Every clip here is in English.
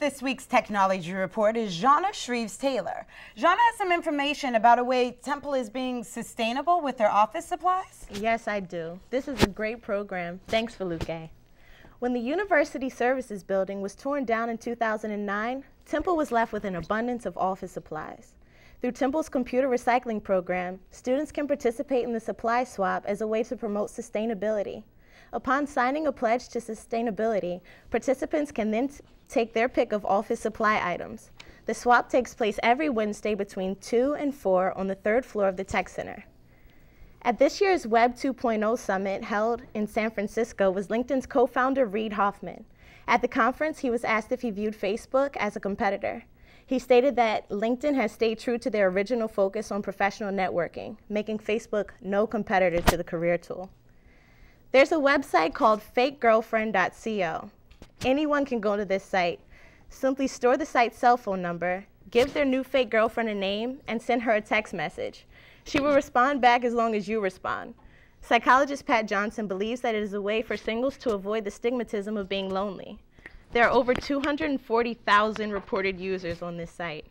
this week's technology report is Jona Shreeves-Taylor. Jona has some information about a way Temple is being sustainable with their office supplies. Yes, I do. This is a great program. Thanks, Foluke. When the University Services Building was torn down in 2009, Temple was left with an abundance of office supplies. Through Temple's computer recycling program, students can participate in the supply swap as a way to promote sustainability. Upon signing a pledge to sustainability, participants can then take their pick of office supply items. The swap takes place every Wednesday between 2 and 4 on the 3rd floor of the Tech Center. At this year's Web 2.0 Summit held in San Francisco was LinkedIn's co-founder Reid Hoffman. At the conference, he was asked if he viewed Facebook as a competitor. He stated that LinkedIn has stayed true to their original focus on professional networking, making Facebook no competitor to the career tool. There's a website called fakegirlfriend.co. Anyone can go to this site. Simply store the site's cell phone number, give their new fake girlfriend a name, and send her a text message. She will respond back as long as you respond. Psychologist Pat Johnson believes that it is a way for singles to avoid the stigmatism of being lonely. There are over 240,000 reported users on this site.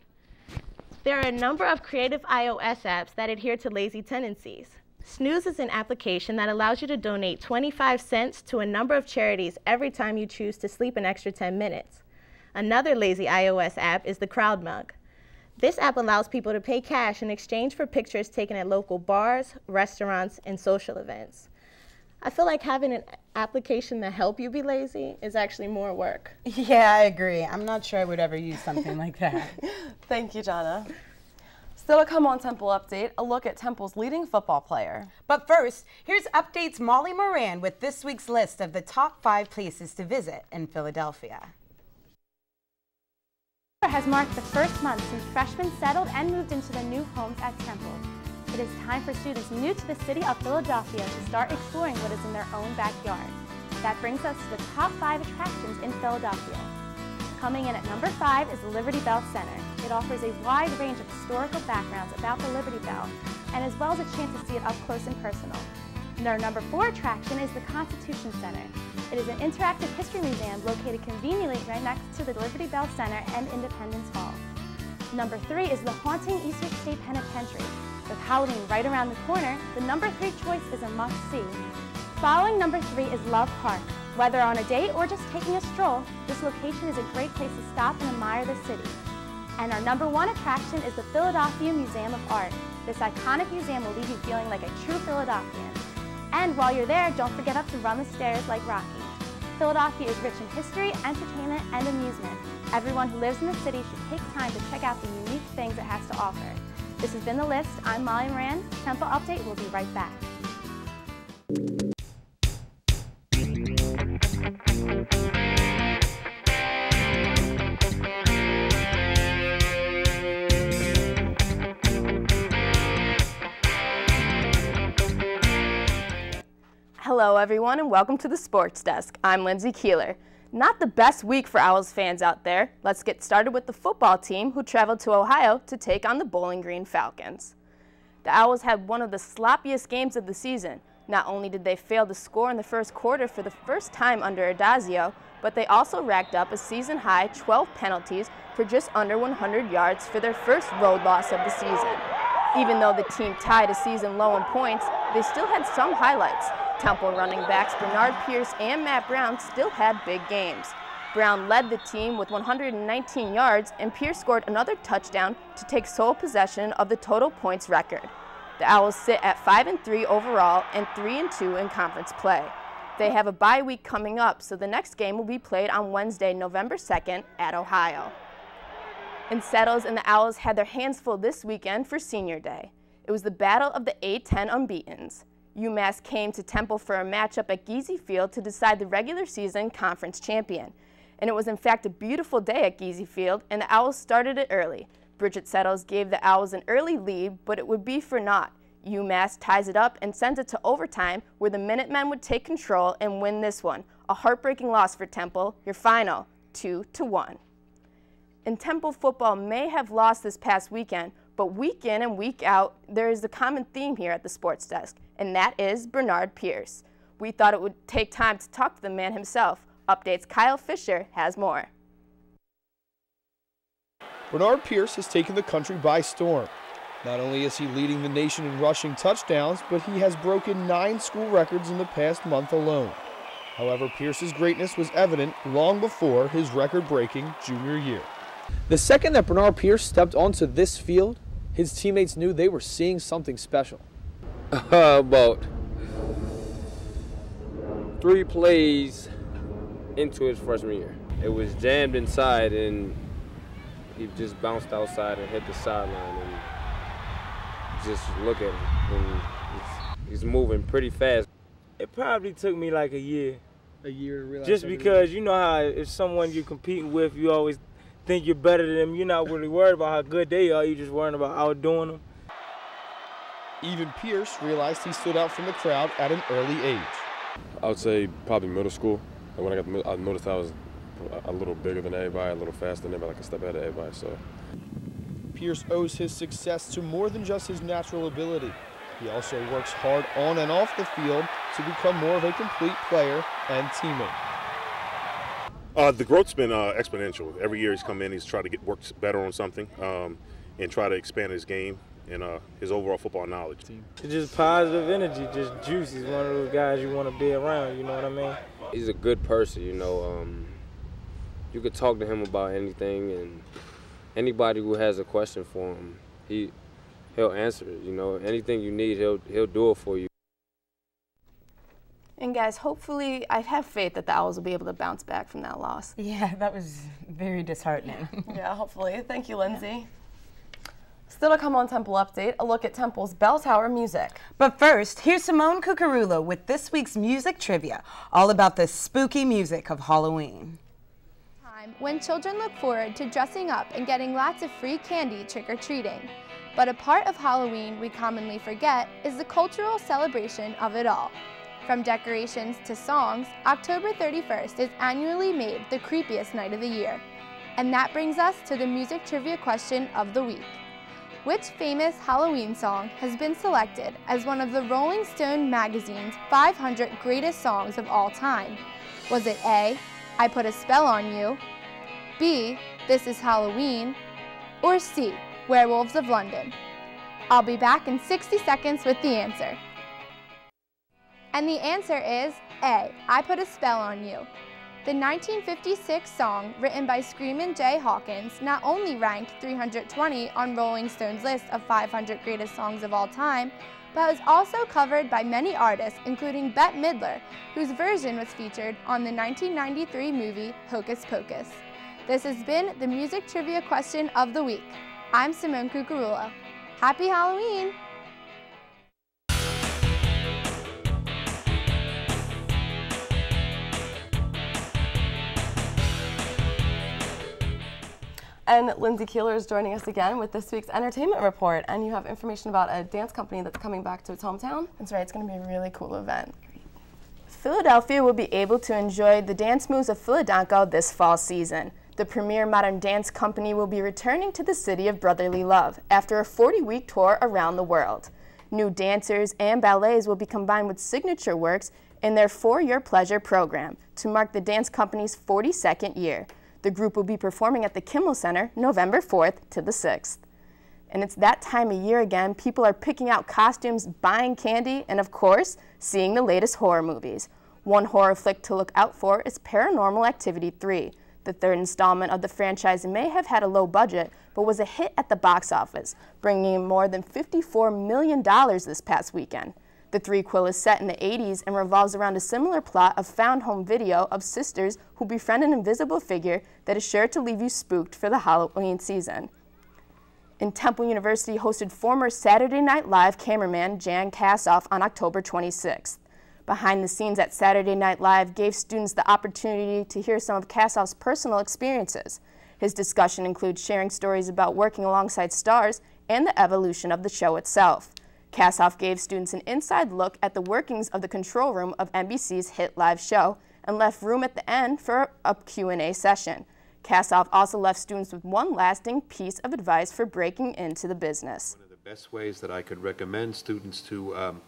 There are a number of creative iOS apps that adhere to lazy tendencies. Snooze is an application that allows you to donate 25 cents to a number of charities every time you choose to sleep an extra 10 minutes. Another lazy iOS app is the Crowd Mug. This app allows people to pay cash in exchange for pictures taken at local bars, restaurants, and social events. I feel like having an application that helps you be lazy is actually more work. Yeah, I agree. I'm not sure I would ever use something like that. Thank you, Jona. Still to come on Temple Update, a look at Temple's leading football player. But first, here's Update's Molly Moran with this week's list of the top 5 places to visit in Philadelphia. Has marked the first month since freshmen settled and moved into their new homes at Temple. It is time for students new to the city of Philadelphia to start exploring what is in their own backyard. That brings us to the top 5 attractions in Philadelphia. Coming in at number 5 is the Liberty Bell Center. It offers a wide range of historical backgrounds about the Liberty Bell, and as well as a chance to see it up close and personal. And our number 4 attraction is the Constitution Center. It is an interactive history museum located conveniently right next to the Liberty Bell Center and Independence Hall. Number 3 is the haunting Eastern State Penitentiary. With Halloween right around the corner, the number 3 choice is a must-see. Following number 3 is Love Park. Whether on a date or just taking a stroll, this location is a great place to stop and admire the city. And our number 1 attraction is the Philadelphia Museum of Art. This iconic museum will leave you feeling like a true Philadelphian. And while you're there, don't forget to run the stairs like Rocky. Philadelphia is rich in history, entertainment, and amusement. Everyone who lives in the city should take time to check out the unique things it has to offer. This has been The List. I'm Molly Moran. Temple Update will be right back. Hello everyone and welcome to the Sports Desk. I'm Lindsay Keeler. Not the best week for Owls fans out there. Let's get started with the football team who traveled to Ohio to take on the Bowling Green Falcons. The Owls had one of the sloppiest games of the season. Not only did they fail to score in the first quarter for the first time under Adazio, but they also racked up a season-high 12 penalties for just under 100 yards for their first road loss of the season. Even though the team tied a season low in points, they still had some highlights. Temple running backs Bernard Pierce and Matt Brown still had big games. Brown led the team with 119 yards, and Pierce scored another touchdown to take sole possession of the total points record. The Owls sit at 5-3 overall and 3-2 in conference play. They have a bye week coming up, so the next game will be played on Wednesday, November 2nd at Ohio. And Settles and the Owls had their hands full this weekend for Senior Day. It was the battle of the A-10 unbeatens. UMass came to Temple for a matchup at Giese Field to decide the regular season conference champion. And it was in fact a beautiful day at Giese Field, and the Owls started it early. Bridget Settles gave the Owls an early lead, but it would be for naught. UMass ties it up and sends it to overtime, where the Minutemen would take control and win this one. A heartbreaking loss for Temple, your final 2-1. And Temple football may have lost this past weekend, but week in and week out, there is a common theme here at the Sports Desk, and that is Bernard Pierce. We thought it would take time to talk to the man himself. Update's Kyle Fisher has more. Bernard Pierce has taken the country by storm. Not only is he leading the nation in rushing touchdowns, but he has broken 9 school records in the past month alone. However, Pierce's greatness was evident long before his record-breaking junior year. The second that Bernard Pierce stepped onto this field, his teammates knew they were seeing something special. About 3 plays into his freshman year. It was jammed inside and he just bounced outside and hit the sideline, and just look at him, and he's moving pretty fast. It probably took me like a year. A year to realize. Just because you know how if someone you're competing with, you always think you're better than them. You're not really worried about how good they are. You're just worrying about outdoing them. Even Pierce realized he stood out from the crowd at an early age. I would say probably middle school. And when I noticed I was a little bigger than everybody, a little faster than everybody, like a step ahead of everybody. So Pierce owes his success to more than just his natural ability. He also works hard on and off the field to become more of a complete player and teammate. The growth's been exponential. Every year he's come in, he's tried to work better on something and try to expand his game and his overall football knowledge. It's just positive energy, just juice. He's one of those guys you want to be around, you know what I mean? He's a good person, you know. You could talk to him about anything, and anybody who has a question for him, he'll answer it, you know. Anything you need, he'll do it for you. And guys, hopefully, I have faith that the Owls will be able to bounce back from that loss. Yeah, that was very disheartening. Yeah, hopefully. Thank you, Lindsay. Still to come on Temple Update, a look at Temple's bell tower music. But first, here's Simone Cucurullo with this week's music trivia, all about the spooky music of Halloween. When children look forward to dressing up and getting lots of free candy trick-or-treating. But a part of Halloween we commonly forget is the cultural celebration of it all. From decorations to songs, October 31st is annually made the creepiest night of the year. And that brings us to the music trivia question of the week. Which famous Halloween song has been selected as one of the Rolling Stone magazine's 500 greatest songs of all time? Was it A, I Put a Spell on You, B, This Is Halloween, or C, Werewolves of London? I'll be back in 60 seconds with the answer. And the answer is A, I Put a Spell on You. The 1956 song, written by Screamin' Jay Hawkins, not only ranked 320 on Rolling Stone's list of 500 greatest songs of all time, but was also covered by many artists, including Bette Midler, whose version was featured on the 1993 movie Hocus Pocus. This has been the music trivia question of the week. I'm Simone Cucurullo. Happy Halloween! And Lindsay Keeler is joining us again with this week's entertainment report. And you have information about a dance company that's coming back to its hometown. That's right, it's going to be a really cool event. Philadelphia will be able to enjoy the dance moves of Philadanco this fall season. The premier modern dance company will be returning to the city of brotherly love after a 40-week tour around the world. New dancers and ballets will be combined with signature works in their For Your Pleasure program to mark the dance company's 42nd year. The group will be performing at the Kimmel Center November 4th to the 6th. And it's that time of year again. People are picking out costumes, buying candy, and of course, seeing the latest horror movies. One horror flick to look out for is Paranormal Activity 3. The third installment of the franchise may have had a low budget, but was a hit at the box office, bringing in more than $54 million this past weekend. The threequel is set in the 80s and revolves around a similar plot of found home video of sisters who befriend an invisible figure that is sure to leave you spooked for the Halloween season. And Temple University hosted former Saturday Night Live cameraman Jan Kassoff on October 26th. Behind the scenes at Saturday Night Live gave students the opportunity to hear some of Kassoff's personal experiences. His discussion includes sharing stories about working alongside stars and the evolution of the show itself. Kassoff gave students an inside look at the workings of the control room of NBC's hit live show and left room at the end for a Q&A session. Kassoff also left students with one lasting piece of advice for breaking into the business. One of the best ways that I could recommend students to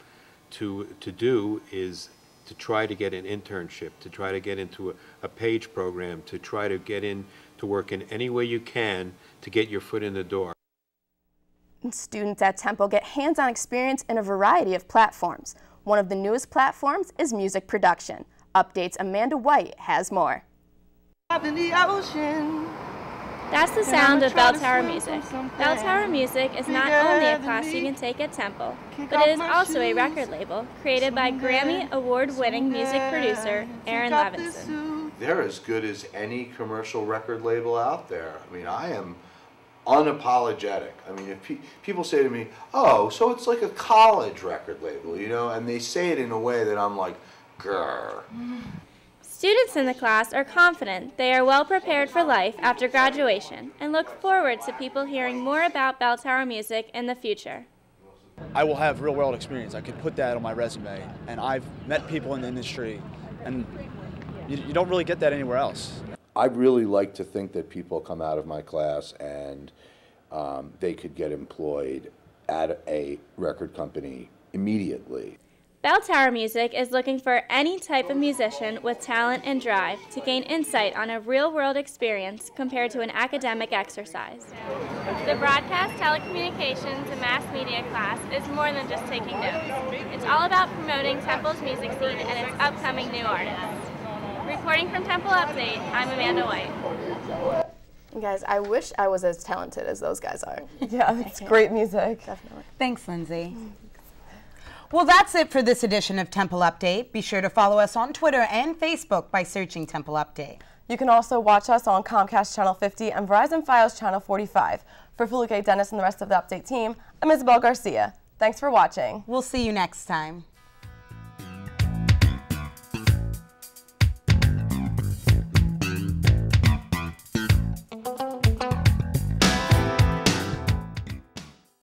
do is to try to get an internship, to try to get into a page program, to try to get in to work in any way you can to get your foot in the door. Students at Temple get hands-on experience in a variety of platforms. One of the newest platforms is music production. Updates Amanda White has more. That's the sound of bell tower music. Bell tower music is not only a class you can take at Temple, but it is also a record label created by Grammy Award-winning music producer Aaron Levinson. They're as good as any commercial record label out there. I mean, I am unapologetic. I mean, if people say to me, oh, so it's like a college record label, you know, and they say it in a way that I'm like, grr. Students in the class are confident they are well prepared for life after graduation and look forward to people hearing more about bell tower music in the future. I will have real-world experience. I could put that on my resume, and I've met people in the industry, and you don't really get that anywhere else. I'd really like to think that people come out of my class and they could get employed at a record company immediately. Bell Tower Music is looking for any type of musician with talent and drive to gain insight on a real-world experience compared to an academic exercise. The Broadcast, Telecommunications, and Mass Media class is more than just taking notes. It's all about promoting Temple's music scene and its upcoming new artists. Reporting from Temple Update, I'm Amanda White. Guys, I wish I was as talented as those guys are. Yeah, it's great music. Definitely. Thanks, Lindsay. Well, that's it for this edition of Temple Update. Be sure to follow us on Twitter and Facebook by searching Temple Update. You can also watch us on Comcast Channel 50 and Verizon Fios Channel 45. For Foluke Denis and the rest of the Update team, I'm Isabel Garcia. Thanks for watching. We'll see you next time.